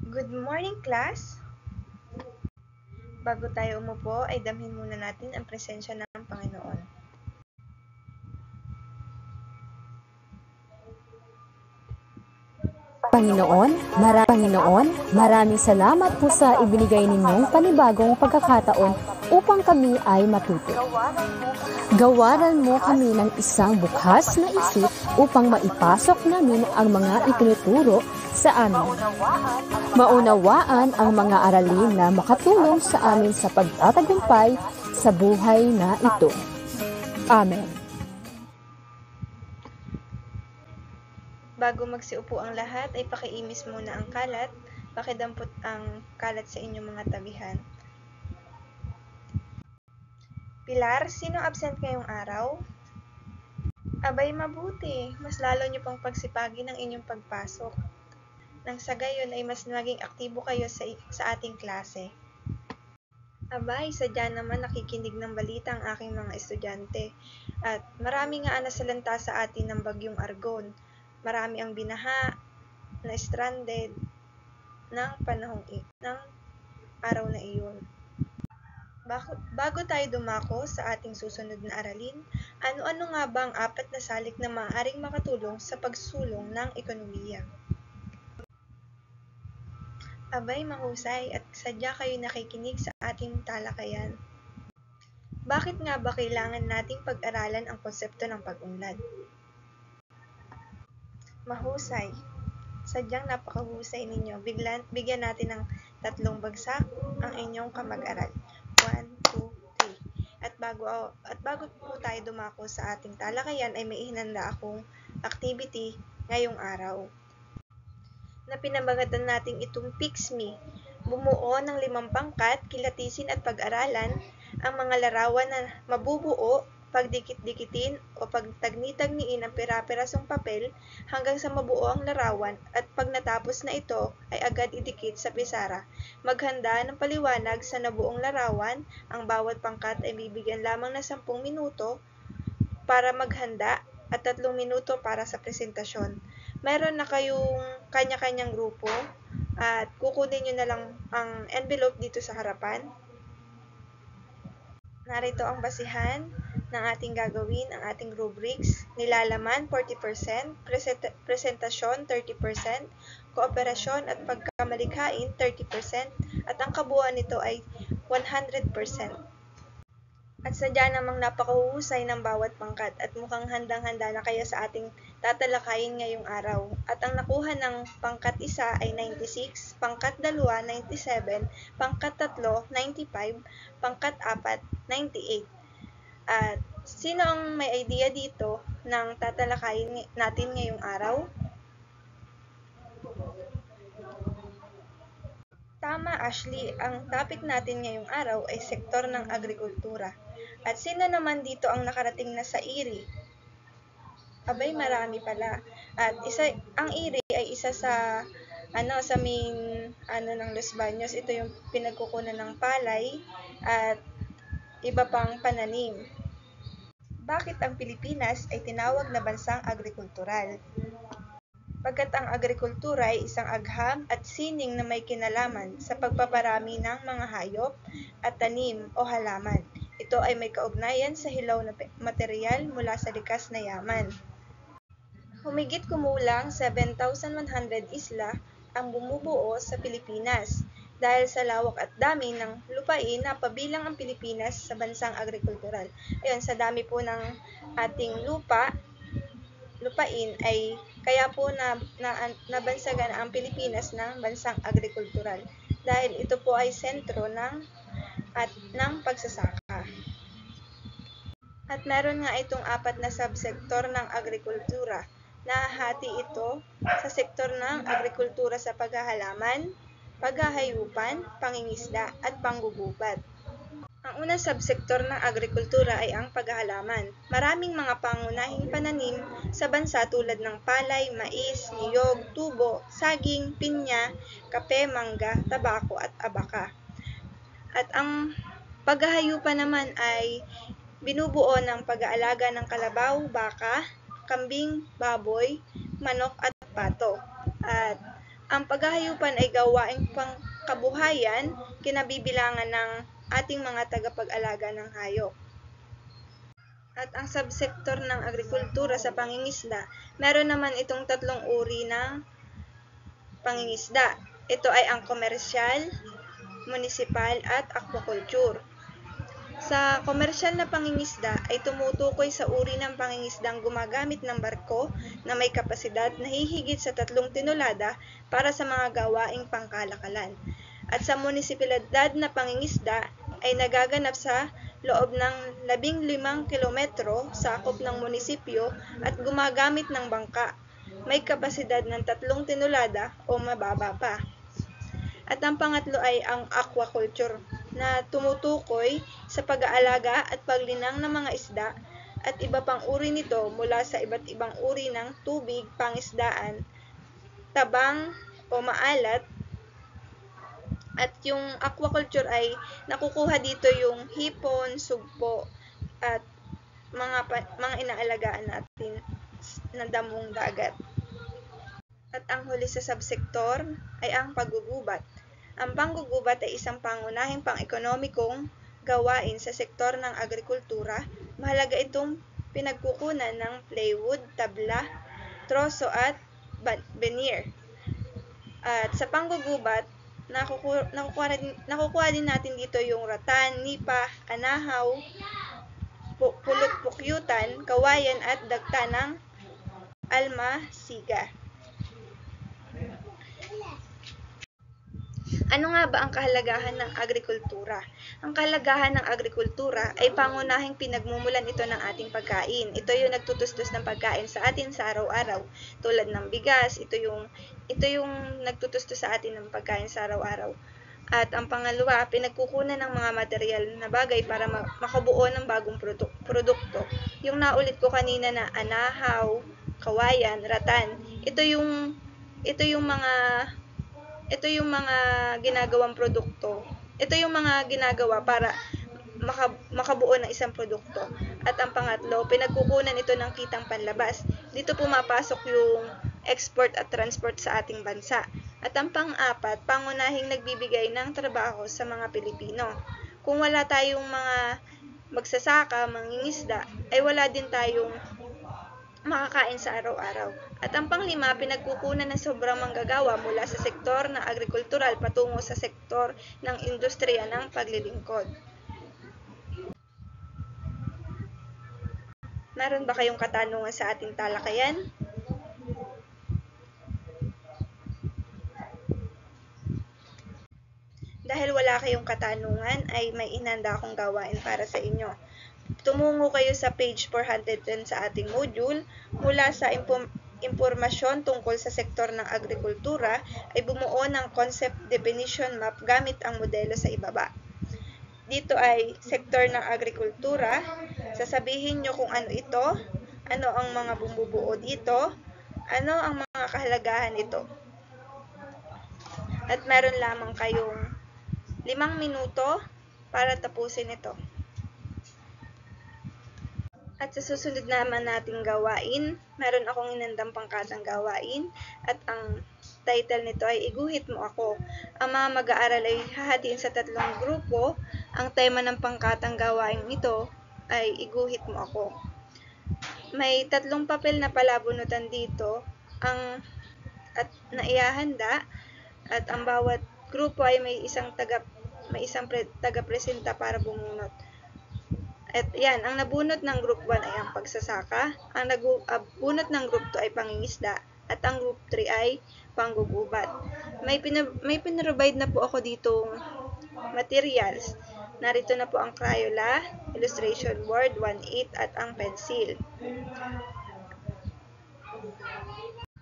Good morning, class! Bago tayo umupo, ay damhin muna natin ang presensya ng Panginoon. Panginoon, maraming salamat po sa ibinigay ninyong panibagong pagkakataon upang kami ay matuto. Gawaran mo kami ng isang bukas na isip upang maipasok namin ang mga itinuturo sa amin. Maunawaan ang mga aralin na makatulong sa amin sa pagtatagumpay sa buhay na ito. Amen. Bago magsiupo ang lahat, ay pakiimis muna ang kalat. Pakidampot ang kalat sa inyong mga tabihan. Pilar, sino absent ngayong araw? Abay, mabuti. Mas lalo niyo pang pagsipagin ang inyong pagpasok. Nang sa gayon ay mas maging aktibo kayo sa ating klase. Abay, sadya naman nakikinig ng balita ang aking mga estudyante. At marami nga nasalanta sa atin ng bagyong Argon. Marami ang binaha, na stranded ng araw na iyon. Bago tayo dumako sa ating susunod na aralin, ano-ano nga ba ang 4 na salik na maaaring makatulong sa pagsulong ng ekonomiya? Abay, mahusay at sadya kayo nakikinig sa ating talakayan. Bakit nga ba kailangan nating pag-aralan ang konsepto ng pag-unlad? Mahusay. Sadyang napakahusay ninyo. Bigyan natin ng 3 bagsak ang inyong kamag-aral. 1, 2, 3. At bago po tayo dumako sa ating talakayan ay may ihinanda akong activity ngayong araw. Na pinamagatan natin itong Fix Me. Bumuo ng 5 pangkat, kilatisin at pag-aralan ang mga larawan na mabubuo, pagdikit-dikitin o pagtagni-tagniin ang pira-pirasong papel hanggang sa mabuo ang larawan at pag natapos na ito ay agad idikit sa pisara. Maghanda ng paliwanag sa nabuong larawan. Ang bawat pangkat ay bibigyan lamang ng 10 minuto para maghanda at 3 minuto para sa presentasyon. Mayroon na kayong kanya-kanyang grupo at kukunin nyo na lang ang envelope dito sa harapan. Narito ang basihan ng ating gagawin, ang ating rubrics. Nilalaman 40%, presentasyon 30%, kooperasyon at pagkamalikhain 30%, at ang kabuuan nito ay 100%. At sadya namang napakahuhusay ng bawat pangkat at mukhang handang-handa na kayo sa ating tatalakayin ngayong araw. At ang nakuha ng pangkat 1 ay 96, pangkat 2, 97, pangkat 3, 95, pangkat 4, 98. At sino ang may idea dito ng tatalakayin natin ngayong araw? Tama, Ashley. Ang topic natin ngayong araw ay sektor ng agrikultura. At sino naman dito ang nakarating na sa IRI? Abay, marami pala. At ang IRI ay isa sa main ng Los Baños. Ito yung pinagkukunan ng palay at iba pang pananim. Bakit ang Pilipinas ay tinawag na bansang agrikultural? Pagkat ang agrikultura ay isang agham at sining na may kinalaman sa pagpaparami ng mga hayop at tanim o halaman. Ito ay may kaugnayan sa hilaw na material mula sa likas na yaman. Humigit kumulang 7,100 isla ang bumubuo sa Pilipinas. Dahil sa lawak at dami ng lupain, napabilang ang Pilipinas sa bansang agrikultural. Ayun, sa dami po ng ating lupain ay kaya po nabansagan ang Pilipinas ng bansang agrikultural dahil ito po ay sentro ng pagsasaka. At meron nga itong 4 na subsektor ng agrikultura. Nahahati ito sa sektor ng agrikultura sa paghahalaman, paghahayupan, pangingisda at panggugubat. Ang unang subsektor ng agrikultura ay ang paghahalaman. Maraming mga pangunahing pananim sa bansa tulad ng palay, mais, niyog, tubo, saging, pinya, kape, mangga, tabako at abaka. At ang paghahayupan naman ay binubuo ng pag-aalaga ng kalabaw, baka, kambing, baboy, manok at pato. At Ang paghahayupan ay gawaing pangkabuhayan, kinabibilangan ng ating mga tagapag-alaga ng hayop. At ang subsektor ng agrikultura sa pangingisda, meron naman itong tatlong uri ng pangingisda. Ito ay ang komersyal, munisipal at aquaculture. Sa komersyal na pangingisda ay tumutukoy sa uri ng pangingisdang gumagamit ng barko na may kapasidad na hihigit sa 3 tinulada para sa mga gawaing pangkalakalan. At sa munisipalidad na pangingisda ay nagaganap sa loob ng 15 kilometro sakop ng munisipyo at gumagamit ng bangka. May kapasidad ng 3 tinulada o mababa pa. At ang pangatlo ay ang aquaculture na tumutukoy sa pag-aalaga at paglinang ng mga isda at iba pang uri nito mula sa iba't ibang uri ng tubig, pangisdaan, tabang o maalat. At yung aquaculture ay nakukuha dito yung hipon, sugpo at mga inaalagaan natin na damong dagat. At ang huli sa subsektor ay ang paggugubat. Ang panggugubat ay isang pangunahing pang-ekonomikong gawain sa sektor ng agrikultura. Mahalaga itong pinagkukunan ng plywood, tabla, troso at veneer. At sa panggugubat, nakukuha din natin dito yung ratan, nipa, anahaw, pulot-pukyutan, kawayan at dagta ng almasiga. Ano nga ba ang kahalagahan ng agrikultura? Ang kahalagahan ng agrikultura ay pangunahing pinagmumulan ito ng ating pagkain. Ito yung nagtutustos ng pagkain sa atin sa araw-araw. Tulad ng bigas, ito yung nagtutustos sa atin ng pagkain sa araw-araw. At ang pangalawa, pinagkukunan ng mga material na bagay para makabuo ng bagong produkto. Yung naulit ko kanina na anahaw, kawayan, ratan, ito yung mga ginagawang produkto. Ito yung mga ginagawa para makabuo ng isang produkto. At ang pangatlo, pinagkukunan ito ng kitang panlabas. Dito pumapasok yung export at transport sa ating bansa. At ang pang-apat, pangunahing nagbibigay ng trabaho sa mga Pilipino. Kung wala tayong mga magsasaka, mangingisda, ay wala din tayong makakain sa araw-araw. At ang panglima, pinagkukunan ng sobrang manggagawa mula sa sektor ng agrikultural patungo sa sektor ng industriya ng paglilingkod. Meron ba kayong katanungan sa ating talakayan? Dahil wala kayong katanungan, ay may inanda akong gawain para sa inyo. Tumungo kayo sa page 410 sa ating module. Mula sa impormasyon tungkol sa sektor ng agrikultura ay bumuo ng concept definition map gamit ang modelo sa ibaba. Dito ay sektor ng agrikultura. Sasabihin nyo kung ano ito, ano ang mga bumubuo dito, ano ang mga kahalagahan nito. At meron lamang kayong 5 minuto para tapusin ito. At sa susunod naman nating gawain, meron akong inandang pangkatang gawain at ang title nito ay Iguhit Mo Ako. Ang mga mag-aaral ay hahatiin sa 3 grupo. Ang tema ng pangkatang gawain ito ay Iguhit Mo Ako. May 3 papel na palabunutan dito at naihahanda at ang bawat grupo ay may isang taga-presenta para bumunot. At yan, ang nabunot ng group 1 ay ang pagsasaka, ang nabunot ng group 2 ay pangingisda, at ang group 3 ay panggugubat. May pinrovide na po ako ditong materials. Narito na po ang Crayola, illustration board, 1/8 at ang pencil.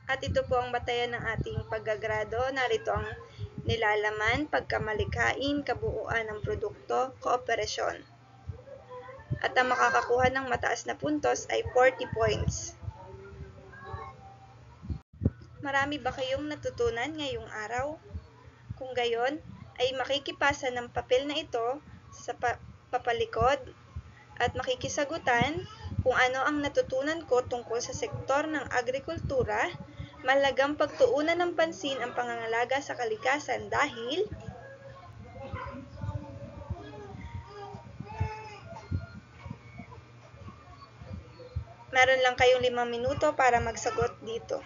At ito po ang batayan ng ating paggagrado. Narito ang nilalaman, pagkamalikhain, kabuuan ng produkto, kooperasyon. At ang makakakuha ng mataas na puntos ay 40 points. Marami ba kayong natutunan ngayong araw? Kung gayon, ay makikipasa ng papel na ito sa papalikod at makikisagutan kung ano ang natutunan ko tungkol sa sektor ng agrikultura. Mahalagang pagtuunan ng pansin ang pangangalaga sa kalikasan dahil meron lang kayong 5 minuto para magsagot dito.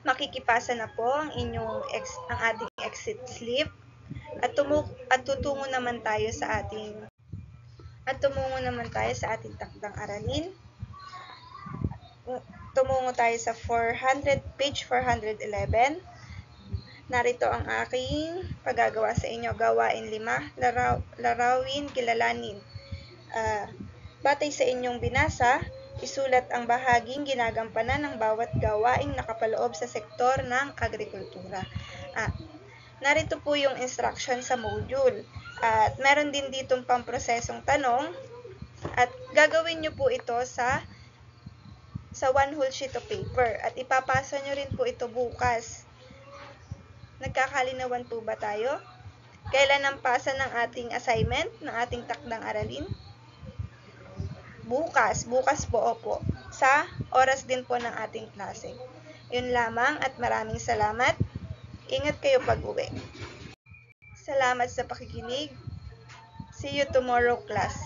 Makikipasa na po ang ating exit slip at tutungo naman tayo sa ating takdang aralin. Tumungo tayo sa page 411. Narito ang aking paggagawa sa inyo. Gawain 5, larawin, kilalanin. Batay sa inyong binasa, isulat ang bahaging ginagampanan ng bawat gawaing nakapaloob sa sektor ng agrikultura. Narito po yung instruction sa module. At meron din ditong pamprosesong tanong. At gagawin nyo po ito sa one whole sheet of paper. At ipapasa nyo rin po ito bukas. Nagkakalinawan po ba tayo? Kailan ang pasa ng ating assignment, ng ating takdang aralin? Bukas po, opo. Sa oras din po ng ating klase. Yun lamang at maraming salamat. Ingat kayo pag-uwi. Salamat sa pakikinig. See you tomorrow, class.